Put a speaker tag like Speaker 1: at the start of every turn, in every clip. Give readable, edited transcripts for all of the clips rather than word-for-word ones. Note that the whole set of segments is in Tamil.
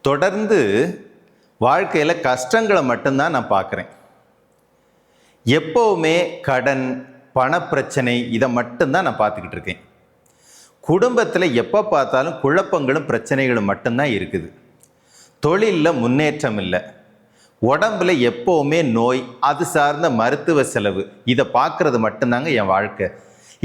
Speaker 1: தொடர்ந்து வாழ்க்கையில் கஷ்டங்களை மட்டும்தான் நான் பார்க்குறேன். எப்போவுமே கடன், பணப்பிரச்சனை இதை மட்டும்தான் நான் பார்த்துக்கிட்டு இருக்கேன். குடும்பத்தில் எப்போ பார்த்தாலும் குழப்பங்களும் பிரச்சனைகளும் மட்டும்தான் இருக்குது. தொழிலில் முன்னேற்றம் இல்லை. உடம்புல எப்போவுமே நோய், அது சார்ந்த மருத்துவ செலவு, இதை பார்க்குறது மட்டும்தாங்க என் வாழ்க்கை.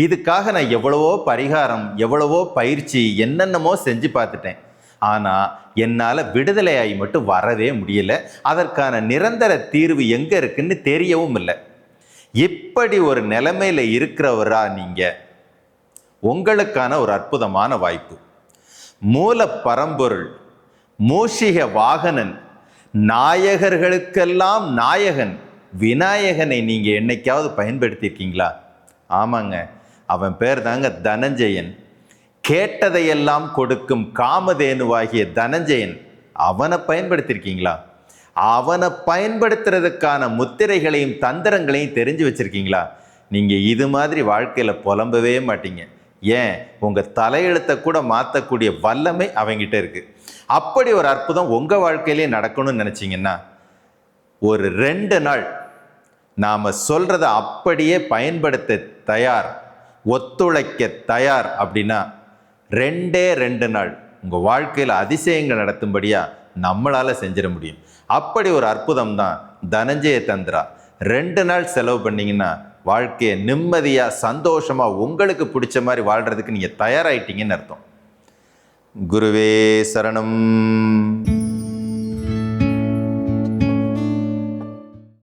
Speaker 1: இதுக்காக நான் எவ்வளவோ பரிகாரம், எவ்வளவோ பயிற்சி, என்னென்னமோ செஞ்சு பார்த்துட்டேன். ஆனால் என்னால் விடுதலையாகி மட்டும் வரவே முடியலை. அதற்கான நிரந்தர தீர்வு எங்கே இருக்குன்னு தெரியவும் இல்லை. இப்படி ஒரு நிலைமையில் இருக்கிறவரா நீங்கள்? உங்களுக்கான ஒரு அற்புதமான வாய்ப்பு. மூல பரம்பொருள், மூஷிக வாகனன், நாயகர்களுக்கெல்லாம் நாயகன் விநாயகனை நீங்கள் என்னைக்காவது பயன்படுத்தியிருக்கீங்களா? ஆமாங்க, அவன் பேர் தாங்க தனஞ்சயன். கேட்டதையெல்லாம் கொடுக்கும் காமதேனுவாகிய தனஞ்சயன். அவனை பயன்படுத்தியிருக்கீங்களா? அவனை பயன்படுத்துறதுக்கான முத்திரைகளையும் தந்திரங்களையும் தெரிஞ்சு வச்சிருக்கீங்களா? நீங்கள் இது மாதிரி வாழ்க்கையில் புலம்பவே மாட்டீங்க. ஏன், உங்கள் தலையெழுத்தை கூட மாற்றக்கூடிய வல்லமை அவங்கிட்ட இருக்குது. அப்படி ஒரு அற்புதம் உங்கள் வாழ்க்கையிலே நடக்கணும்னு நினச்சிங்கன்னா, ஒரு 2 நாள் நாம் சொல்கிறத அப்படியே பயன்படுத்த தயார், ஒத்துழைக்க தயார் அப்படின்னா 2 நாள் உங்கள் வாழ்க்கையில் அதிசயங்கள் நடத்தும்படியாக நம்மளால் செஞ்சிட முடியும். அப்படி ஒரு அற்புதம் தான் தனஞ்சய தந்திரா. 2 நாள் செலவு பண்ணிங்கன்னா வாழ்க்கையை நிம்மதியாக, சந்தோஷமாக, உங்களுக்கு பிடிச்ச மாதிரி வாழ்கிறதுக்கு நீங்கள் தயாராகிட்டீங்கன்னு அர்த்தம். குருவே சரணம்.